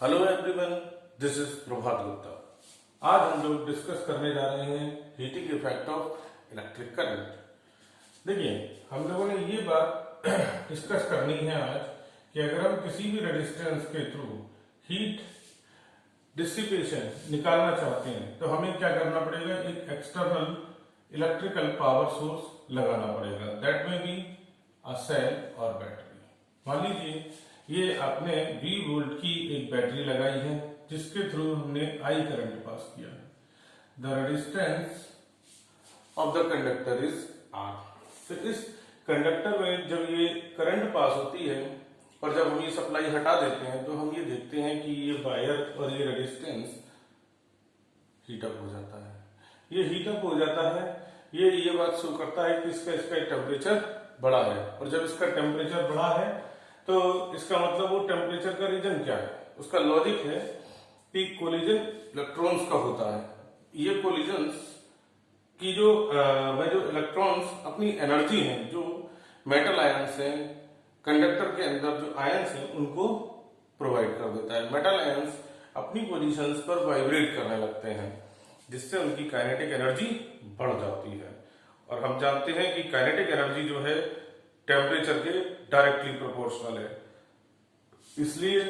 Hello everyone, this is प्रभात गुप्ता। आज हम लोग डिस्कस करने जा रहे हैं heating effect of electric current. देखिए, हम लोगों ने ये बात डिस्कस करनी है आज कि अगर हम किसी भी रेजिस्टेंस के थ्रू हीट डिसिपेशन निकालना चाहते हैं तो हमें क्या करना पड़ेगा, एक एक्सटर्नल इलेक्ट्रिकल पावर सोर्स लगाना पड़ेगा। दैट में बी अ सेल और बैटरी। मान लीजिए ये आपने 20 वोल्ट की एक बैटरी लगाई है जिसके थ्रू हमने आई करंट पास किया है। The resistance of the conductor is R. तो इस कंडक्टर में जब ये करंट पास होती है और जब हम ये सप्लाई हटा देते हैं तो हम ये देखते हैं कि ये वायर और ये रेजिस्टेंस हीटअप हो जाता है। ये हीटअप हो जाता है, ये बात शो करता है कि इसका टेम्परेचर बढ़ा है। और जब इसका टेम्परेचर बढ़ा है तो इसका मतलब वो टेम्परेचर का रीजन क्या है, उसका लॉजिक है कि कोलिजन इलेक्ट्रॉन्स का होता है। ये कोलिजन्स की जो इलेक्ट्रॉन्स अपनी एनर्जी है, जो मेटल आयन्स हैं कंडक्टर के अंदर, जो आयन्स हैं उनको प्रोवाइड कर देता है। मेटल आयन्स अपनी पोजीशंस पर वाइब्रेट करने लगते हैं जिससे उनकी काइनेटिक एनर्जी बढ़ जाती है। और हम जानते हैं कि काइनेटिक एनर्जी जो है टेम्परेचर के डायरेक्टली प्रोपोर्शनल है, इसलिए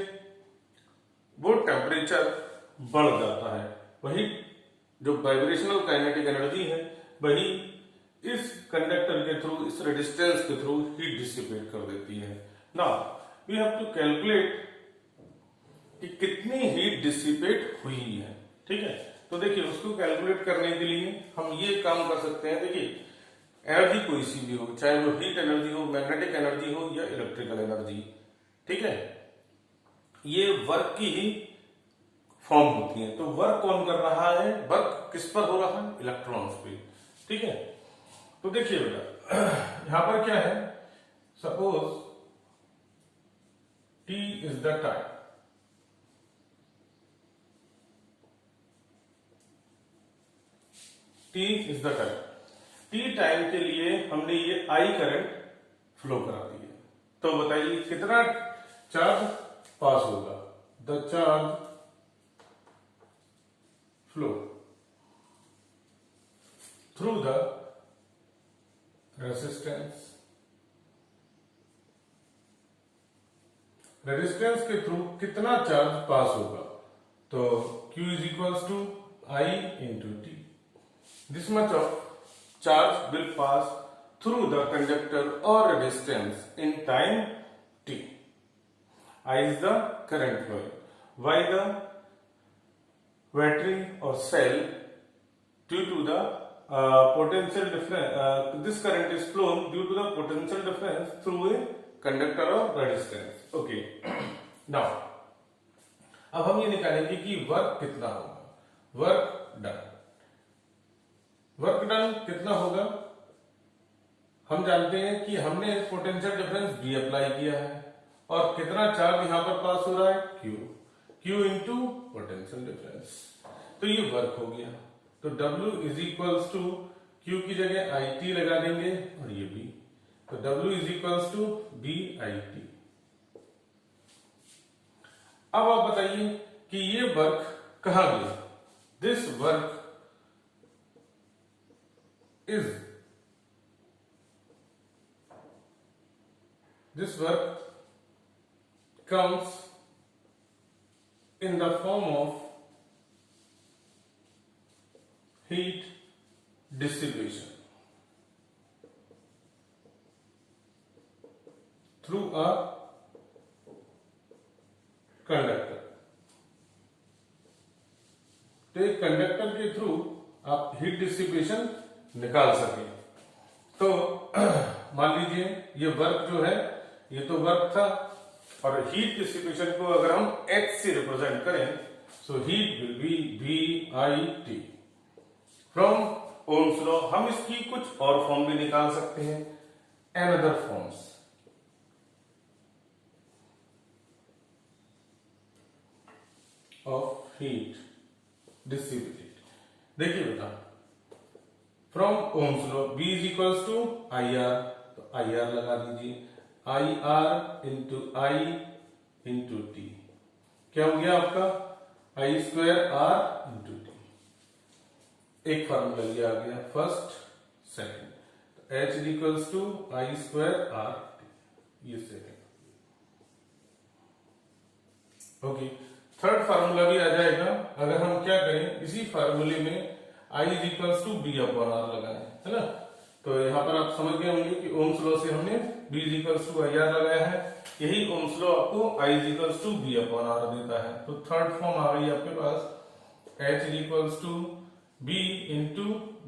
वो टेम्परेचर बढ़ जाता है। वही जो वाइब्रेशनल काइनेटिक एनर्जी है वही इस कंडक्टर के थ्रू, इस रेजिस्टेंस के थ्रू हीट डिसिपेट कर देती है। Now we have to calculate कि कितनी हीट डिसिपेट हुई है। ठीक है, तो देखिए उसको कैलकुलेट करने के लिए हम ये काम कर सकते हैं। देखिए, एनर्जी कोई सी भी हो, चाहे वो हीट एनर्जी हो, मैग्नेटिक एनर्जी हो या इलेक्ट्रिकल एनर्जी, ठीक है, ये वर्क की ही फॉर्म होती है। तो वर्क कौन कर रहा है, वर्क किस पर हो रहा है, इलेक्ट्रॉन्स पे। ठीक है, तो देखिए बेटा यहां पर क्या है, suppose T is the time, T is the time. T time के लिए हमने ये I करंट फ्लो करा दी है। तो बताइए कितना चार्ज पास होगा। The charge flow through the resistance. Resistance के थ्रू कितना चार्ज पास होगा, तो Q is equals to I into T। This much of charge will pass through the conductor or resistance in time t. I is the current flowing. Why the battery or cell, due to the potential difference, this current is flown due to the potential difference through a conductor or resistance. Okay. Now अब हम ये निकालेंगे कि work कितना होगा। Work done, work done कितना होगा, हम जानते हैं कि हमने पोटेंशियल डिफरेंस B अप्लाई किया है और कितना चार्ज यहां पर पास हो रहा है, Q इंटू पोटेंशियल डिफरेंस। तो ये वर्क हो गया। तो W is equals to Q की जगह IT लगा देंगे और ये B, तो W is equals to BIT। अब आप बताइए कि ये वर्क कहां गया। This work this work comes in the form of heat dissipation through a conductor। तो एक कंडक्टर के थ्रू आप हीट डिसिपेशन निकाल सके। तो मान लीजिए ये वर्क जो है, ये तो वर्क था, और हीट डिसिपेशन को अगर हम H से रिप्रेजेंट करें, so heat will be VIT। From Ohm's law हम इसकी कुछ और फॉर्म भी निकाल सकते हैं, another forms of heat dissipated. देखिए बेटा, from Ohm's law B is equals to IR, तो IR लगा दीजिए, IR into I into T। क्या हो गया आपका I square R into T. एक फार्मूला ये आ गया first second, H is equals to I square R T, ये सेकंड। ओके, थर्ड फार्मूला भी आ जाएगा अगर हम क्या करें, इसी फार्मूले में I is equals to V upon R लगाए, है ना। तो यहाँ पर आप समझ गए होंगे कि ओम्स लॉ से हमने V is equals to I R लगाया है, यही ओम्स लॉ आपको I is equals to V upon R देता है। तो थर्ड फॉर्म आ गई आपके पास H is equals to V into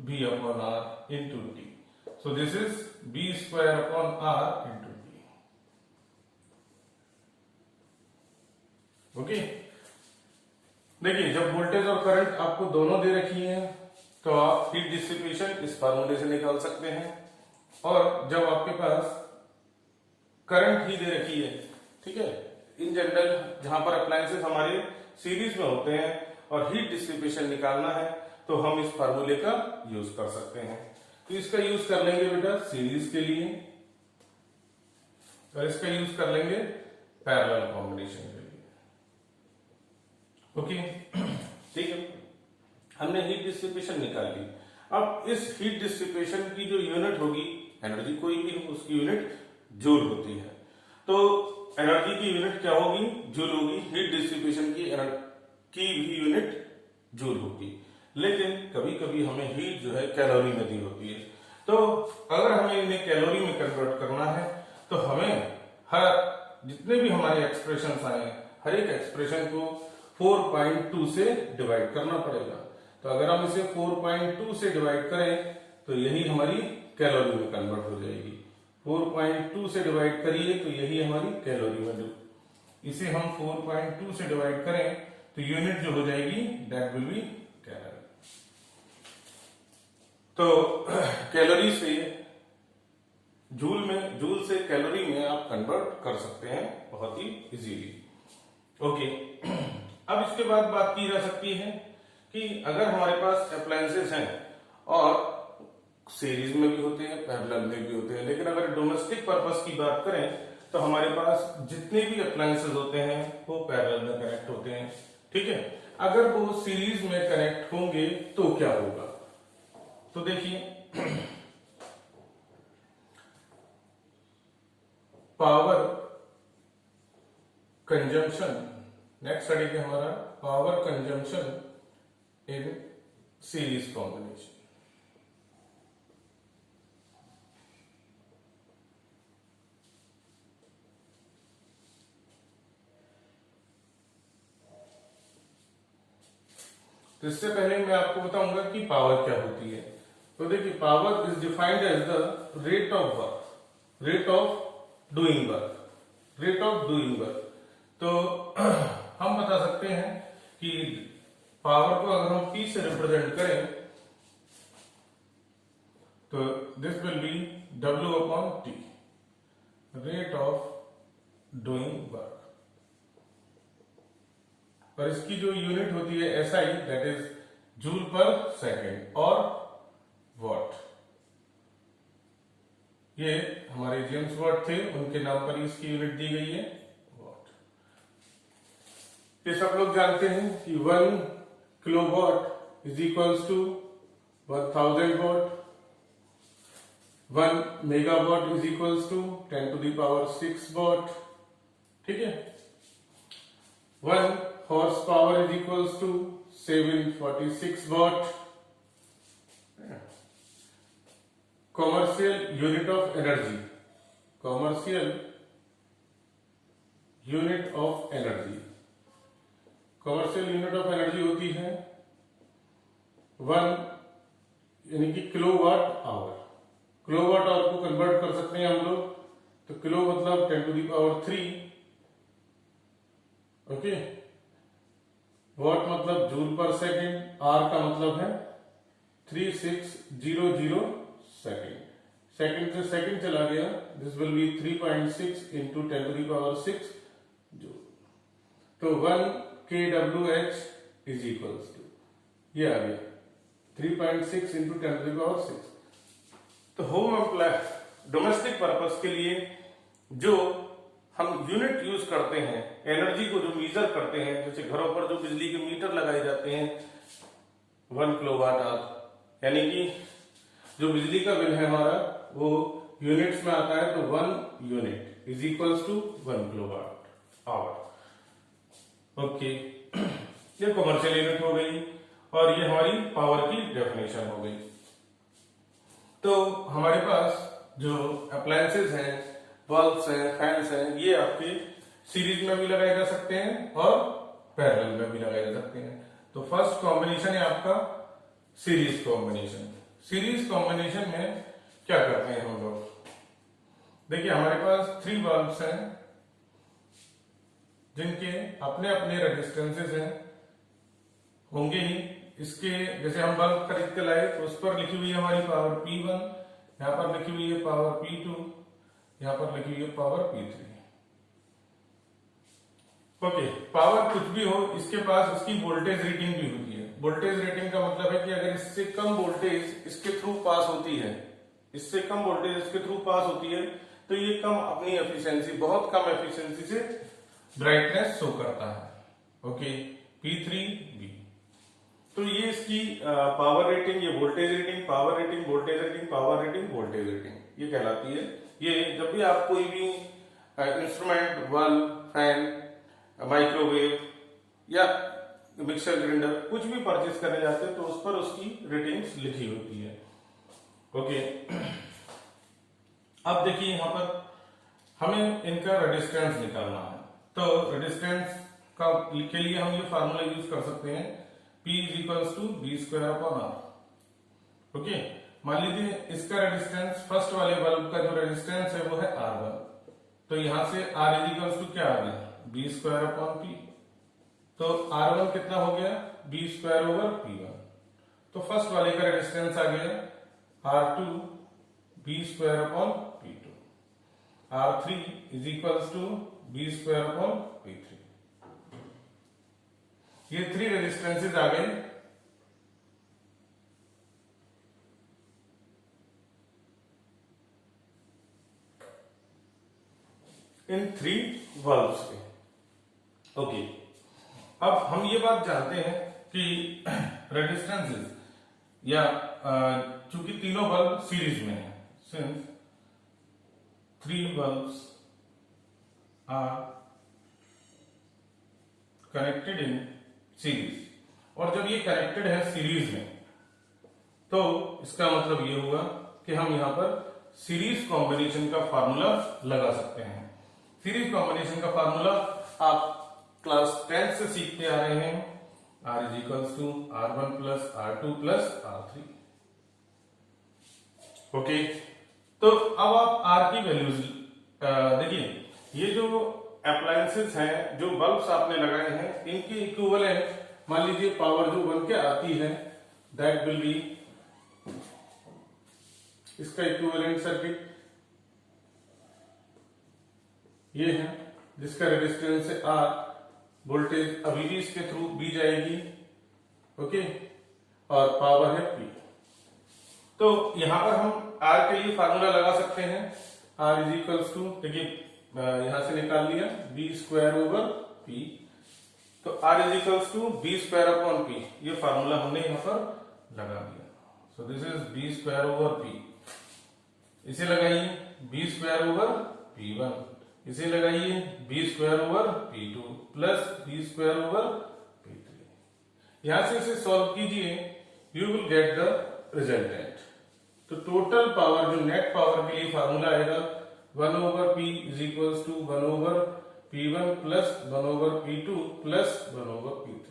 V upon R into T. So this is V square upon R into T. Okay, देखिए जब वोल्टेज और करंट आपको दोनों दे रखी है तो आप हीट डिसिपेशन इस फार्मूले से निकाल सकते हैं, और जब आपके पास करंट ही दे रखी है, ठीक है, इन जनरल जहां पर अप्लायंसेस हमारे सीरीज में होते हैं और हीट डिसिपेशन निकालना है तो हम इस फार्मूले का यूज कर सकते हैं। तो इसका यूज कर लेंगे बेटा सीरीज के लिए, और इसका यूज कर लेंगे पैरेलल कॉम्बिनेशन के लिए। ओके, ठीक है, हमने हीट डिसिपेशन निकाल ली। अब इस हीट डिसिपेशन की जो यूनिट होगी, एनर्जी कोई भी हो उसकी यूनिट जूल होती है। तो एनर्जी की यूनिट क्या होगी, जूल होगी। हीट डिसिपेशन की भी यूनिट जूल होगी, लेकिन कभी कभी हमें हीट जो है कैलोरी में दी होती है। तो अगर हमें इन्हें कैलोरी में कन्वर्ट करना है तो हमें हर जितने भी हमारे एक्सप्रेशन आए हर एक एक्सप्रेशन को 4.2 से डिवाइड करना पड़ेगा। तो अगर हम इसे 4.2 से डिवाइड करें तो यही हमारी कैलोरी में कन्वर्ट हो जाएगी। 4.2 से डिवाइड करिए तो यही हमारी कैलोरी में, इसे हम 4.2 से डिवाइड करें तो यूनिट जो हो जाएगी दैट विल बी कैलोरी। तो कैलोरी से जूल से कैलोरी में आप कन्वर्ट कर सकते हैं बहुत ही इजीली। ओके, अब इसके बाद बात की जा सकती है कि अगर हमारे पास अप्लायंसेस हैं और सीरीज में भी होते हैं पैरेलल में भी होते हैं, लेकिन अगर डोमेस्टिक पर्पस की बात करें तो हमारे पास जितने भी अप्लायंसेस होते हैं वो पैरेलल में कनेक्ट होते हैं, ठीक है। अगर वो सीरीज में कनेक्ट होंगे तो क्या होगा, तो देखिए पावर कंजम्पशन, नेक्स्ट स्टडी के हमारा power consumption in series combination. तो इससे पहले मैं आपको बताऊंगा कि पावर क्या होती है। तो देखिए power is defined as the rate of work, rate of doing work, rate of doing work. तो हम बता सकते हैं कि पावर को अगर हम P से रिप्रेजेंट करें तो this will be W upon T, rate of doing work. और इसकी जो यूनिट होती है SI, दैट इज जूल पर सेकेंड और वॉट। ये हमारे जेम्स वॉट थे, उनके नाम पर इसकी यूनिट दी गई है वॉट। ये सब लोग जानते हैं कि 1 kilowatt is equals to 1000 watt, 1 megawatt is equals to 10 to the power 6 watt, ठीक है। 1 horse power is equals to 746 watt. Commercial unit of energy, commercial unit of energy, commercial unit of energy होती है 1 यानी कि kilowatt hour. Kilowatt hour को convert कर सकते हैं हम लोग, तो किलो मतलब 10 to the power 3, okay. What मतलब जूल पर सेकेंड, आर का मतलब है 3600 सेकेंड, सेकेंड से सेकेंड चला गया, this will be 3.6 into 10 to the power 6 joule. तो 1 kWh इज इक्वल्स टू, ये आ गया 3.6 इंटू 10 to the power 6। तो होम अप्लाई डोमेस्टिक पर्पस के लिए जो हम यूनिट यूज करते हैं एनर्जी को जो मेजर करते हैं, जैसे घरों पर जो बिजली के मीटर लगाए जाते हैं 1 किलोवाट आवर, यानी कि जो बिजली का बिल है हमारा वो यूनिट्स में आता है, तो 1 unit is equals to 1 kilowatt hour. Okay, ये कॉमर्शियल यूनिट हो गई और ये हमारी पावर की डेफिनेशन हो गई। तो हमारे पास जो अप्लायंसेस हैं, बल्ब्स हैं, फैंस हैं, ये आपके सीरीज में भी लगाए जा सकते हैं और पैरेलल में भी लगाए जा सकते हैं। तो फर्स्ट कॉम्बिनेशन है आपका सीरीज कॉम्बिनेशन। सीरीज कॉम्बिनेशन में क्या करते हैं हम लोग, देखिए हमारे पास 3 बल्ब्स हैं जिनके अपने अपने रेजिस्टेंसेस हैं, होंगे ही। इसके जैसे हम बल्ब खरीद के लाए तो उस पर लिखी हुई है हमारी पावर P1, यहां पर लिखी हुई है पावर P2, यहां पर लिखी हुई है पावर P3। ओके, पावर कुछ भी हो, इसके पास उसकी वोल्टेज रेटिंग भी होती है। वोल्टेज रेटिंग का मतलब है कि अगर इससे कम वोल्टेज इसके थ्रू पास होती है, इससे कम वोल्टेज इसके थ्रू पास होती है, तो ये कम अपनी एफिशिएंसी, बहुत कम एफिशिएंसी से ब्राइटनेस शो करता है। Okay, P3B। तो ये इसकी पावर रेटिंग, ये voltage rating, power rating, voltage rating, power rating, voltage rating, ये कहलाती है। ये जब भी आप कोई भी इंस्ट्रूमेंट, बल्ब, फैन, माइक्रोवेव या मिक्सर ग्राइंडर कुछ भी परचेज करने जाते हैं तो उस पर उसकी रेटिंग्स लिखी होती है। ओके, अब देखिए यहां पर हमें इनका रेजिस्टेंस निकालना है। तो रेजिस्टेंस का के लिए हम ये फार्मूला यूज कर सकते हैं, P is equals to B²/R। Okay, मान लीजिए इसका रेजिस्टेंस, फर्स्ट वाले बल्ब का जो रेजिस्टेंस है वो है R1, तो यहां से R इज इक्वल्स टू क्या आ गया, B²/P। तो R1 कितना हो गया, B²/P1। तो फर्स्ट वाले का रेजिस्टेंस आ गया R2 B²/P2। R3 is equals to B²/P3। ये 3 रेजिस्टेंसेस आ गए। इन 3 बल्ब्स के। ओके, अब हम ये बात जानते हैं कि रेजिस्टेंसेस या चूंकि तीनों बल्ब सीरीज में है, since 3 bulbs are connected in series, और जब ये कनेक्टेड है सीरीज में तो इसका मतलब ये होगा कि हम यहां पर सीरीज कॉम्बिनेशन का फार्मूला लगा सकते हैं। सीरीज कॉम्बिनेशन का फार्मूला आप क्लास 10 से सीखते आ रहे हैं, R is equals to R1 plus R2 plus R3। Okay, तो अब आप R की वैल्यूज देखिए, ये जो अप्लायंसेस हैं, जो बल्ब्स आपने लगाए हैं, इनकी इक्विवेलेंट मान लीजिए पावर जो बन के आती है दैट विल बी, इसका इक्विवेलेंट सर्किट ये है जिसका रेजिस्टेंस है R, वोल्टेज अभी भी इसके थ्रू B जाएगी। ओके, और पावर है P। तो यहां पर हम R के लिए फार्मूला लगा सकते हैं, R इज इक्वल्स टू, देखिए यहां से निकाल लिया B²/P। तो R is equals to B²/P, ये फार्मूला हमने यहां पर लगा दिया। सो दिस इज B²/P। इसे लगाइए B²/P1, इसे लगाइए B²/P2 प्लस B²/P3। यहां से इसे सॉल्व कीजिए, you will get the resultant. तो टोटल पावर, जो नेट पावर के लिए फार्मूला आएगा 1/P is equals to 1/P1 plus 1/P2 plus 1/P3।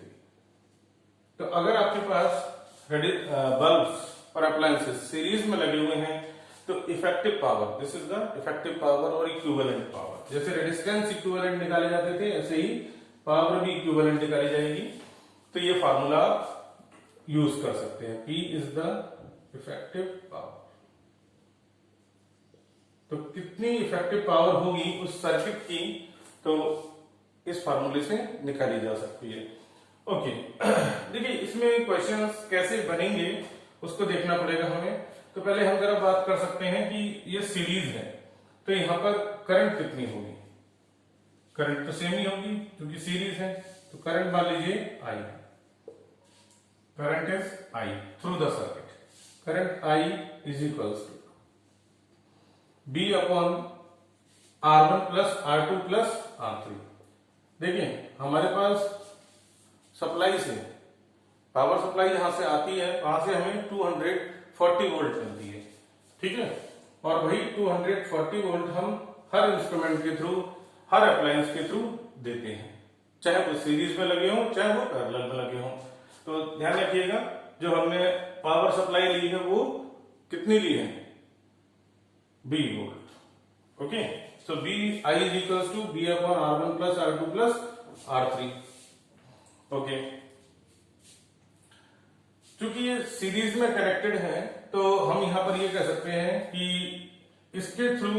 तो अगर आपके पास बल्ब्स और अप्लायंसेस सीरीज में लगे हुए हैं तो effective power, this is the effective power और इक्विवेलेंट पावर। जैसे रेजिस्टेंस इक्विवेलेंट निकाले जाते थे, ऐसे ही पावर भी इक्विवेलेंट निकाली जाएगी। तो ये फार्मूला यूज कर सकते हैं, P is the effective power. तो कितनी इफेक्टिव पावर होगी उस सर्किट की, तो इस फार्मूले से निकाली जा सकती है। ओके, देखिए इसमें क्वेश्चंस कैसे बनेंगे उसको देखना पड़ेगा हमें। तो पहले हम जरा बात कर सकते हैं कि ये सीरीज है, तो यहां पर करंट कितनी होगी। करंट तो सेम ही होगी क्योंकि सीरीज है, तो करंट मान लीजिए I, current is I through the circuit, current I is equals to V upon R1 plus R2 plus R3। देखिए हमारे पास सप्लाई से पावर सप्लाई यहां से आती है, वहां से हमें 240 वोल्ट मिलती है, ठीक है, और वही 240 वोल्ट हम हर इंस्ट्रूमेंट के थ्रू, हर अप्लायंस के थ्रू देते हैं, चाहे वो सीरीज में लगे हों चाहे वो पैरेलल में लगे हों। तो ध्यान रखिएगा जो हमने पावर सप्लाई ली है वो कितनी ली है, B volt. Okay, so B I is equals to B upon R1 plus R2 plus R3। Okay, चूंकि ये सीरीज में कनेक्टेड है तो हम यहां पर ये कह सकते हैं कि इसके थ्रू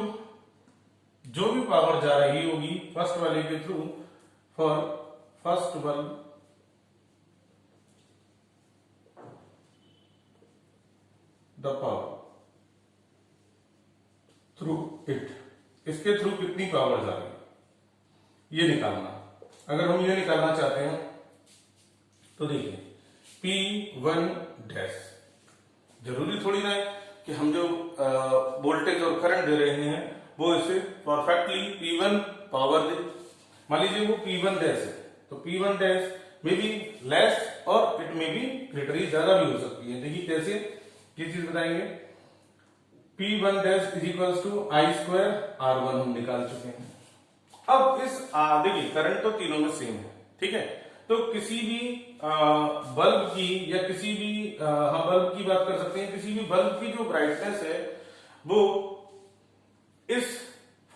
जो भी पावर जा रही होगी फर्स्ट वाले के through, for first bulb the power through it, इसके थ्रू कितनी पावर जा रही है ये निकालना। अगर हम ये निकालना चाहते हैं तो देखिए P1 डैश, जरूरी थोड़ी ना है कि हम जो वोल्टेज और करंट दे रहे हैं वो इसे परफेक्टली P1 पावर दे। मान लीजिए वो P1 डैश है तो P1 डैश में बी लेस और इट में बी ग्रेटर, ज्यादा भी हो सकती है। देखिए कैसे ये चीज बताएंगे, P1 dash is equals to I square R1 हम निकाल चुके हैं। अब इस देखिए करंट तो तीनों में सेम है, ठीक है, तो किसी भी बल्ब की या किसी भी हम बल्ब की बात कर सकते हैं, किसी भी बल्ब की जो ब्राइटनेस है वो इस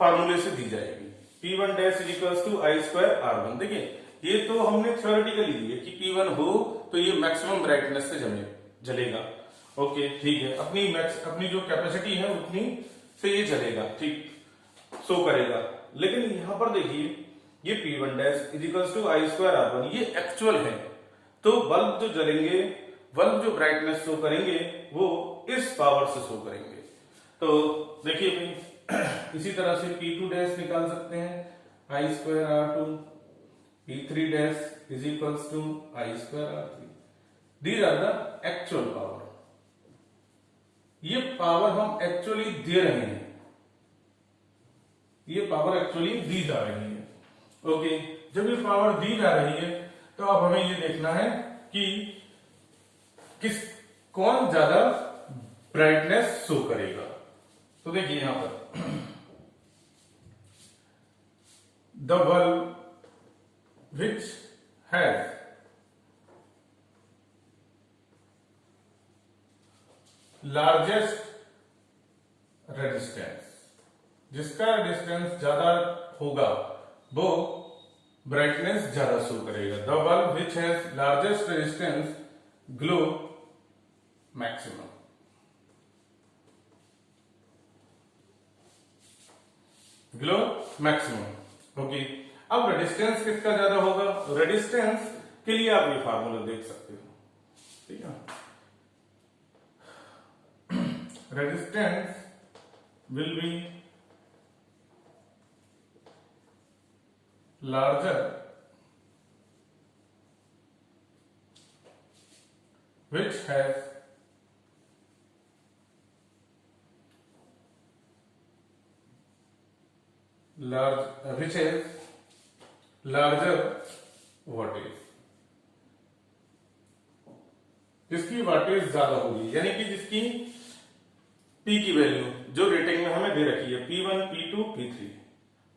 फार्मूले से दी जाएगी, P1 dash is equals to I square R1। देखिए ये तो हमने थ्योरेटिकली ली है कि P1 हो तो ये मैक्सिमम ब्राइटनेस से जलेगा। ओके ठीक है, अपनी जो कैपेसिटी है उतनी से ये जलेगा, ठीक शो करेगा। लेकिन यहां पर देखिए ये P1 dash is equals to I square R1 ये एक्चुअल है, तो बल्ब जो जलेंगे, बल्ब जो ब्राइटनेस शो करेंगे वो इस पावर से शो करेंगे। तो देखिए इसी तरह से P2 डैश निकाल सकते हैं I square R2, P3 dash is equals to I square R3। These are the actual power, ये पावर हम एक्चुअली दे रहे हैं, ये पावर एक्चुअली दी जा रही है। ओके, जब ये पावर दी जा रही है तो अब हमें ये देखना है कि कौन ज्यादा ब्राइटनेस शो करेगा। तो देखिए यहां पर the bulb which has largest resistance, जिसका रेजिस्टेंस ज्यादा होगा वो ब्राइटनेस ज्यादा शो करेगा। The bulb which has largest resistance glow maximum. Glow maximum. Okay, अब रेजिस्टेंस किसका ज्यादा होगा, रेजिस्टेंस के लिए आप ये फार्मूला देख सकते हो, ठीक है। Resistance will be larger which has which has larger wattage, जिसकी वाटेज ज्यादा होगी, यानी कि जिसकी P की वैल्यू जो रेटिंग में हमें दे रखी है P1 P2 P3,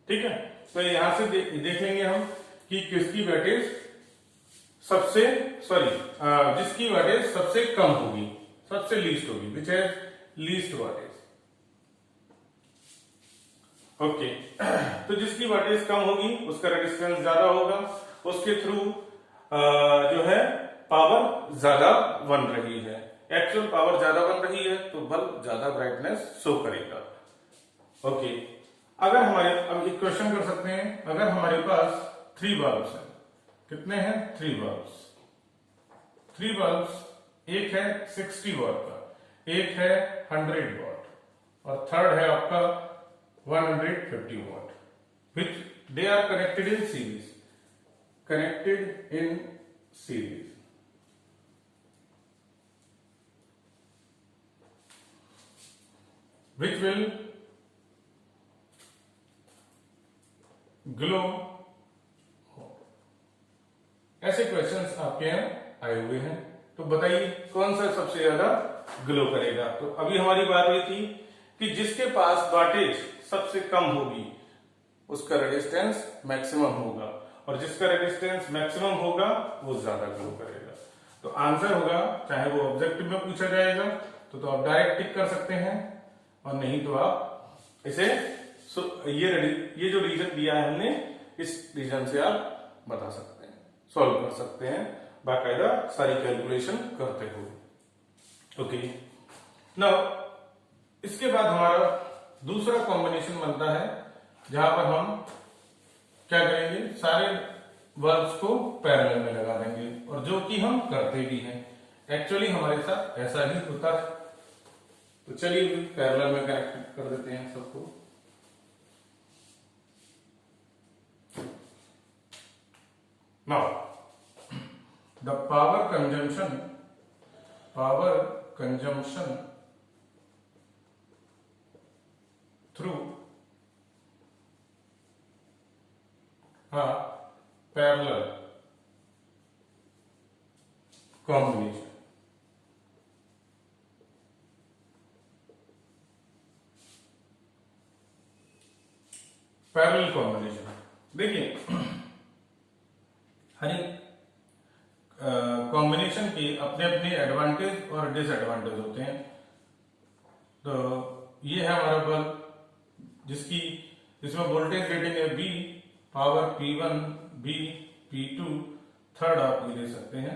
ठीक है। तो यहां से देखेंगे हम कि किसकी वाटेज सबसे जिसकी वाटेज सबसे कम होगी, सबसे लीस्ट होगी, विच है लीस्ट वाटेज। ओके, तो जिसकी वाटेज कम होगी उसका रेजिस्टेंस ज्यादा होगा, उसके थ्रू जो है पावर ज्यादा बन रही है, एक्चुअल पावर ज्यादा बन रही है, तो बल्ब ज्यादा ब्राइटनेस शो करेगा। ओके, अगर हमारे अब एक क्वेश्चन कर सकते हैं, अगर हमारे पास 3 बल्ब्स हैं, कितने हैं 3 बल्ब्स, 3 बल्ब्स, एक है 60 वॉट का, एक है 100 वॉट और थर्ड है आपका 150 watt, which they are connected in series, connected in series, which will glow. ऐसे क्वेश्चंस आपके यहाँ आए हुए हैं, तो बताइए कौन सा सबसे ज्यादा ग्लो करेगा। तो अभी हमारी बात ये थी कि जिसके पास वाटेज सबसे कम होगी उसका रेजिस्टेंस मैक्सिमम होगा, और जिसका रेजिस्टेंस मैक्सिमम होगा वो ज्यादा ग्लो करेगा। तो आंसर होगा, चाहे वो ऑब्जेक्टिव में पूछा जाएगा तो आप डायरेक्ट टिक कर सकते हैं, और नहीं तो आप इसे ये जो रीजन दिया है हमने, इस रीजन से आप बता सकते हैं, सॉल्व कर सकते हैं बाकायदा सारी कैलकुलेशन करते हुए। ओके, नाउ इसके बाद हमारा दूसरा कॉम्बिनेशन बनता है जहां पर हम क्या करेंगे, सारे वर्ब्स को पैरेलल में लगा देंगे, और जो कि हम करते भी हैं, एक्चुअली हमारे साथ ऐसा ही होता है। तो चलिए पैरेलल में कनेक्ट कर देते हैं सबको। Now the power consumption through parallel combination, parallel combination. देखिए हर एक कॉम्बिनेशन के अपने अपने एडवांटेज और डिसएडवांटेज होते हैं। तो ये है हमारा बल्ब जिसमें वोल्टेज रेटिंग है V, power P1, B, P2, third आप ये दे सकते हैं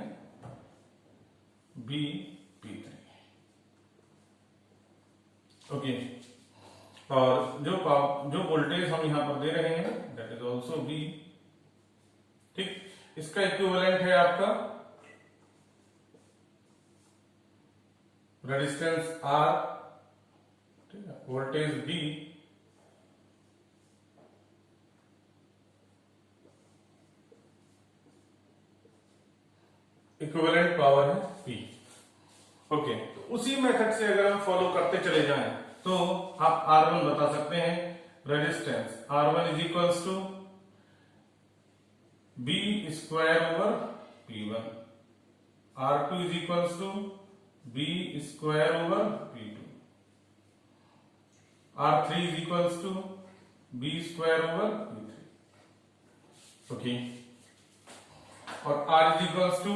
B, P3। ओके, और जो वोल्टेज हम यहां पर दे रहे हैं दैट इज ऑल्सो V। ठीक, इसका इक्विवेलेंट है आपका रेजिस्टेंस R, ठीक है, वोल्टेज B, इक्विवेलेंट पावर है P। ओके, तो उसी मेथड से अगर हम फॉलो करते चले जाएं तो आप R1 बता सकते हैं, resistance R1 is equals to B square over P1, R2 is equals to B square over P2, R3 is equals to B square over P3। Okay, और R इज इक्वल्स टू